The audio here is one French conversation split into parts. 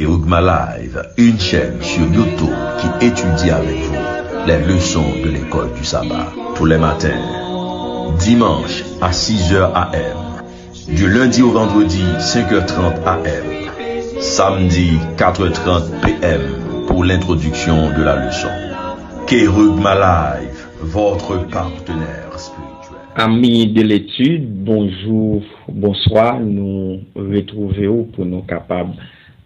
Kerugma Live, une chaîne sur YouTube qui étudie avec vous les leçons de l'école du sabbat tous les matins, dimanche à 6h AM, du lundi au vendredi 5h30 AM, samedi 4h30 PM pour l'introduction de la leçon. Kerugma Live, votre partenaire spirituel. Amis de l'étude, bonjour, bonsoir, nous retrouvons pour nous capables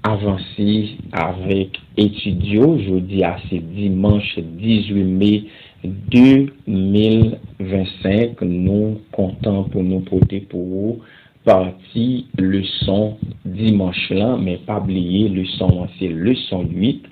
avancer avec étudiants. Jeudi à ce dimanche 18 mai 2025, nous comptons pour nous porter pour vous partie leçon dimanche là, mais pas oublier leçon, c'est leçon 8,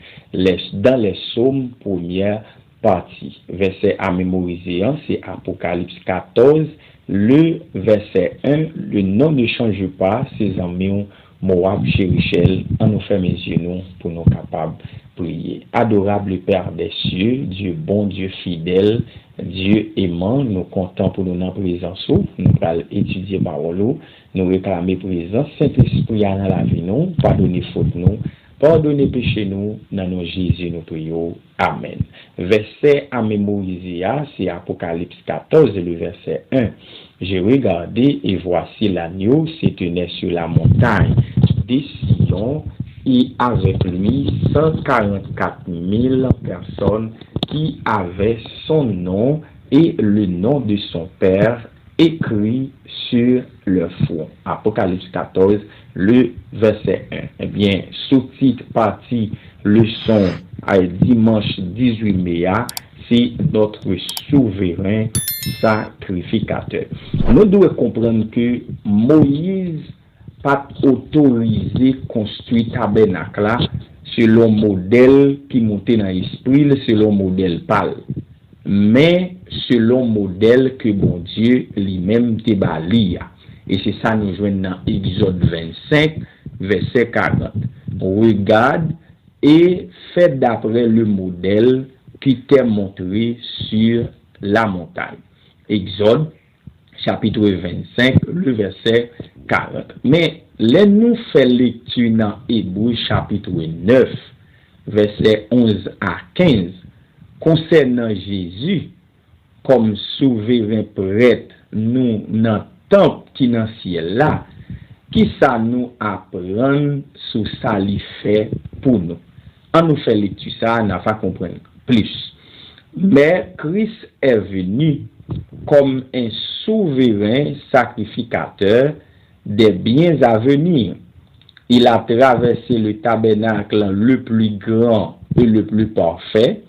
dans les psaumes première partie. Verset à mémoriser, c'est Apocalypse 14, le verset 1, le nom ne change pas, ses amis Moab, Chérichel, en nous ferme les yeux nous pour nous capables de prier. Adorable Père des cieux, Dieu bon, Dieu fidèle, Dieu aimant, nous comptons pour nous en présence, nous allons étudier parole, nous réclamer présence, Saint-Esprit dans la vie nous, pardonner faute nous, pardonner péché nous, dans nos Jésus nous prions. Amen. Verset à mémoriser, c'est Apocalypse 14, le verset 1. J'ai regardé et voici l'agneau s'étendait sur la montagne des Sion et avec lui 144 000 personnes qui avaient son nom et le nom de son père écrit sur leur front. Apocalypse 14, le verset 1. Eh bien, sous-titre partie leçon à dimanche 18 mai, c'est notre souverain sacrificateur. Nous devons comprendre que Moïse pas autorisé construire tabernacle selon modèle qui montait dans l'esprit, selon modèle pâle, mais selon modèle que bon Dieu lui-même te bali. Et c'est ça nous joignons dans Exode 25, verset 40. Regarde et faites d'après le modèle qui t'est montré sur la montagne. Exode, chapitre 25, le verset 40. Mais les nous fait lecture dans Hébreux, chapitre 9, verset 11 à 15, concernant Jésus, comme souverain prêtre, nous, dans temple qui dans ciel là, qui ça nous apprend sous ça li fait pour nous. On nous fait lecture ça, on n'a pas comprendre plus. Mais Christ est venu comme un souverain sacrificateur des biens à venir. Il a traversé le tabernacle le plus grand et le plus parfait,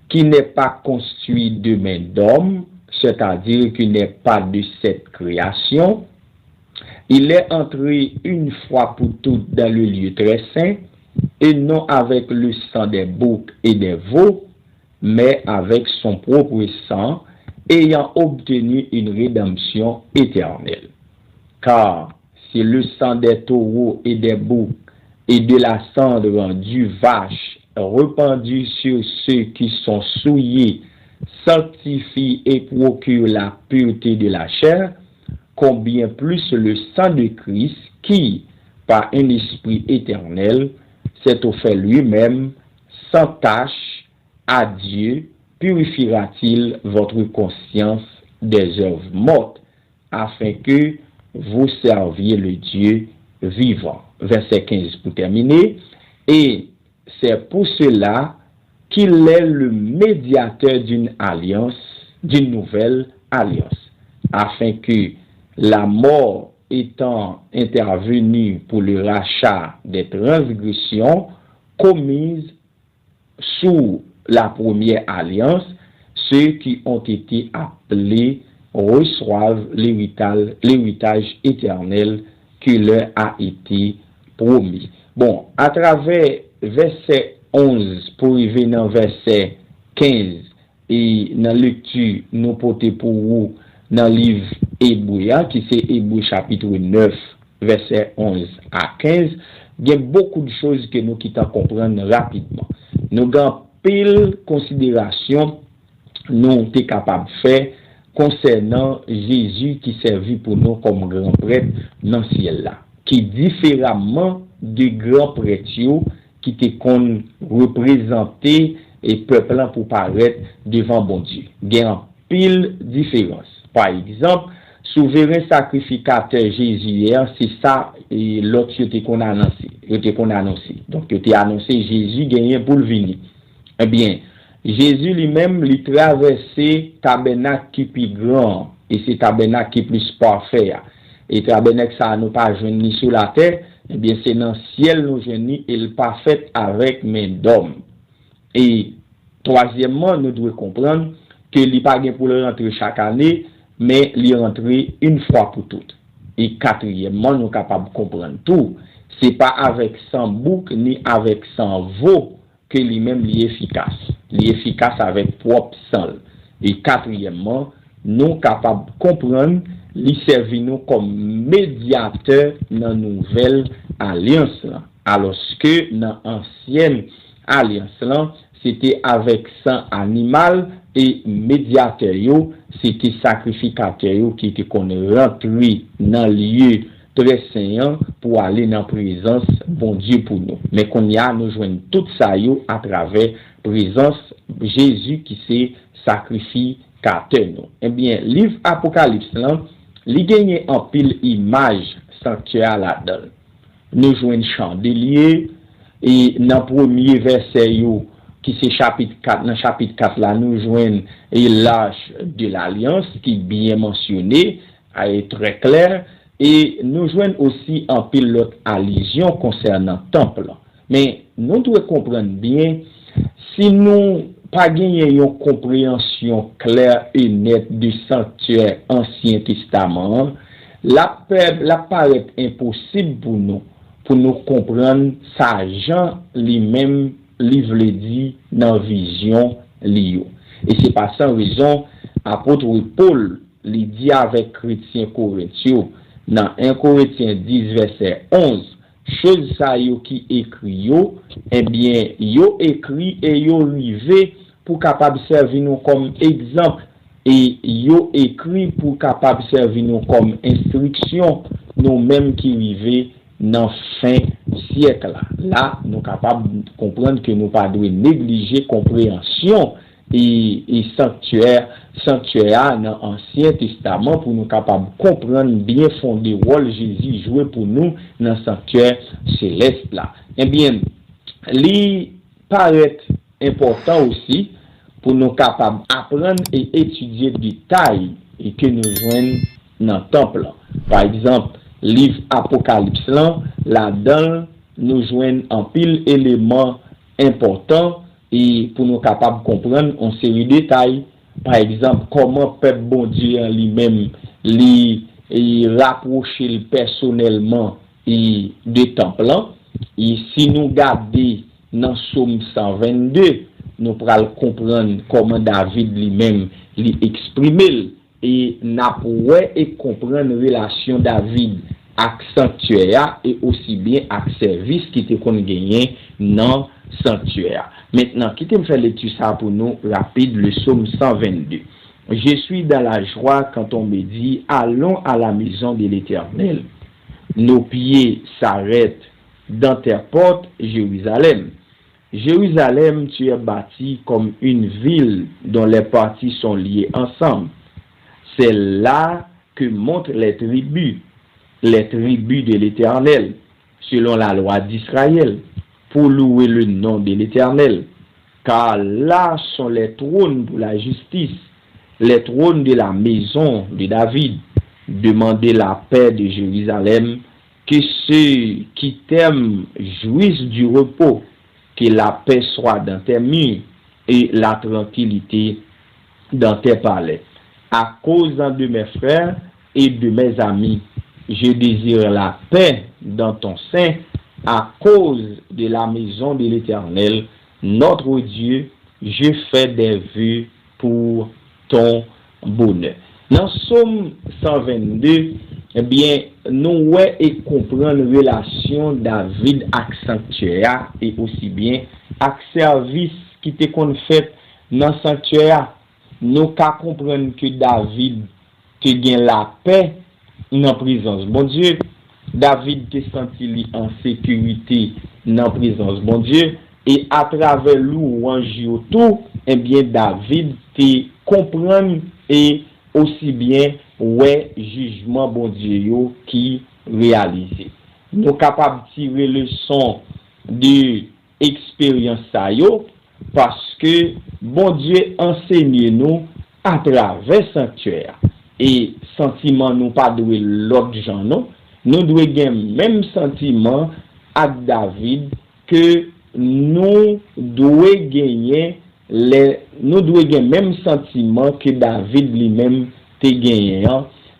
qui n'est pas construit de main d'homme, c'est-à-dire qu'il n'est pas de cette création. Il est entré une fois pour toutes dans le lieu très saint, et non avec le sang des boucs et des veaux, mais avec son propre sang, ayant obtenu une rédemption éternelle. Car si le sang des taureaux et des boucs et de la cendre du vache répandue sur ceux qui sont souillés sanctifie et procure la pureté de la chair, combien plus le sang de Christ qui, par un esprit éternel, s'est offert lui-même sans tâche à Dieu, purifiera-t-il votre conscience des œuvres mortes, afin que vous serviez le Dieu vivant. Verset 15 pour terminer. Et c'est pour cela qu'il est le médiateur d'une alliance, d'une nouvelle alliance, afin que la mort étant intervenue pour le rachat des transgressions commises sous la première alliance, ceux qui ont été appelés reçoivent l'héritage éternel qui leur a été promis. Bon, à travers verset 11 pour arriver dans verset 15 et dans la lecture, nous portons pour vous dans le livre Hébreux, qui c'est Hébreux chapitre 9, verset 11 à 15, il y a beaucoup de choses que nous quittons comprendre rapidement. Nous avons pile considération, nous sommes capables de faire concernant Jésus qui servit pour nous comme grand prêtre dans le ciel là, qui différemment de grands prêtres qui te qu'on représenter et peuple là pour paraître devant bon Dieu. Il y a une pile différence. Par exemple, souverain sacrificateur Jésus, c'est ça et l'autre qu'on a annoncé. Donc tu as annoncé Jésus gagné pour le venir. Eh bien, Jésus lui-même lui traversait tabernacle qui est plus grand et c'est tabernacle qui est plus parfait. Et tabernacle ça nous pas joindre ni sur la terre, eh bien c'est dans le ciel nous joindre et le parfait avec main d'homme. Et troisièmement, nous devons comprendre que il pas gain pour le rentrer chaque année, mais il rentrer une fois pour toutes. Et quatrièmement, nous sommes capables de comprendre tout. C'est pas avec sans bouc ni avec sans veau que lui-même est efficace. Il est efficace avec propre sang. Et quatrièmement, nous sommes capables de comprendre, il servit nous comme médiateur dans la nouvelle alliance. Alors que dans l'ancienne alliance, c'était avec sang animal et médiateur, c'était sacrificateur qui était qu'on rentré dans le lieu très saint pour aller dans la présence bon Dieu pour nous. Mais qu'on y a, nous joignons tout ça à travers la présence Jésus qui s'est sacrificateur. Eh bien, livre Apocalypse, il gagne en pile image sanctuaire là-dedans. Nous joignons chandelier et dans le premier verset, qui c'est chapitre 4, dans chapitre 4 là, nous joignons l'âge de l'alliance qui est bien mentionné, est très clair, et nous joignons aussi en pilote allusion concernant le temple. Mais nous devons comprendre bien, si nous pas gagné une compréhension claire et nette du sanctuaire Ancien Testament, la paraît impossible pour nous comprendre ça Jean lui-même livre dit dans vision lié. Et c'est pas sans raison apôtre Paul lui dit avec chrétien corinthiens dans 1 Corinthiens 10 verset 11 chose ça yo qui écrit yo, eh bien yo écrit et yo rivé pour capable servir nous comme exemple et yo écrit pour capable servir nous comme instruction nous mêmes qui rivé dans fin siècle là nous capables de comprendre que nous pas doit négliger compréhension et sanctuaire dans l'Ancien Testament pour nous capables de comprendre bien fondé rôle Jésus joué pour nous dans le sanctuaire céleste là. Eh bien, li paraît important aussi pour nous capables d'apprendre et étudier des détails et que nous joignons dans le temple. Par exemple, livre Apocalypse là-dedans nous joignons en pile éléments importants et pour nous capables de comprendre une série de détails. Par exemple, comment peuple bon Dieu lui-même rapprocher personnellement et de temple. Et si nous regardons dans Somme 122, nous pourrons comprendre comment David lui-même l'exprimer et nous et comprendre la relation David avec sanctuaire et aussi bien avec service qui était qu'on gagné dans sanctuaire. Maintenant, qui me fait l'étude ça pour nous rapide le psaume 122. Je suis dans la joie quand on me dit allons à la maison de l'Éternel. Nos pieds s'arrêtent dans tes portes, Jérusalem. Jérusalem, tu es bâti comme une ville dont les parties sont liées ensemble. C'est là que montrent les tribus de l'Éternel, selon la loi d'Israël, pour louer le nom de l'Éternel. Car là sont les trônes pour la justice, les trônes de la maison de David. Demandez la paix de Jérusalem, que ceux qui t'aiment jouissent du repos, que la paix soit dans tes murs et la tranquillité dans tes palais. À cause de mes frères et de mes amis, je désire la paix dans ton sein. À cause de la maison de l'Éternel, notre Dieu, je fais des vœux pour ton bonheur. Dans Somme 122, eh bien, nous et comprendre la relation David avec sanctuaire et aussi bien avec service qui était qu'on fait dans sanctuaire. Nous qu'à comprendre que David te gagne la paix dans la présence. Bon Dieu, David te senti li en sécurité dans la présence bon Dieu et à travers louange yo tout, eh bien David te comprendre et aussi bien ouais jugement bon Dieu yo qui réalisé. Nous capables de tirer leçon de expérience ça yo parce que bon Dieu enseigne nous à travers sanctuaire et sentiment nous pas de l'autre gens non, nous devons gagner même sentiment avec David que nous devons gagner même sentiment que David lui-même te gagné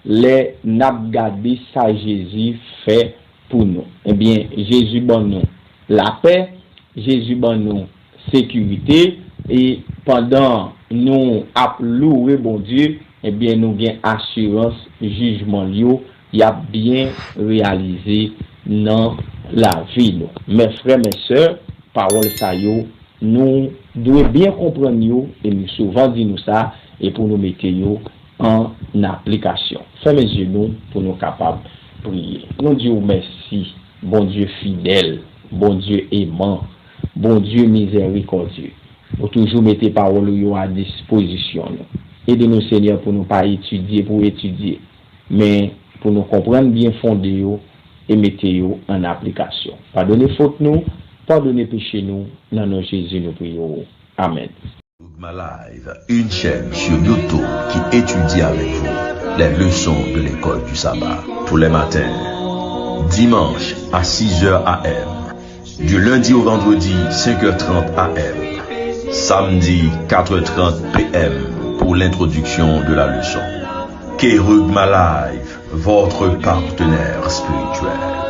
les n'a gardé ça Jésus fait pour nous. Eh bien Jésus bon nous la paix, Jésus bon nous sécurité et pendant nous louer bon Dieu, eh bien nous gain assurance jugement yo y a bien réalisé dans la vie nous. Mes frères mes sœurs, parole ça yo nous devons bien comprendre yo et nous souvent dit nous ça et pour nous mettre yo en application. Fermez les yeux nous pour nous capables de prier. Nous disons merci, bon Dieu fidèle, bon Dieu aimant, bon Dieu miséricordieux. Pour toujours mettre paroles à disposition. Aidez-nous Seigneur pour nous pas étudier pour étudier, mais pour nous comprendre bien fondé et mettre en application. Pardonnez faute nous, pardonnez péché nous, dans nos Jésus nous prions. Amen. Live, une chaîne sur YouTube qui étudie avec vous les leçons de l'école du sabbat tous les matins, dimanche à 6h AM, du lundi au vendredi 5h30 AM, samedi 4h30 PM pour l'introduction de la leçon. Kerugma Live, votre partenaire spirituel.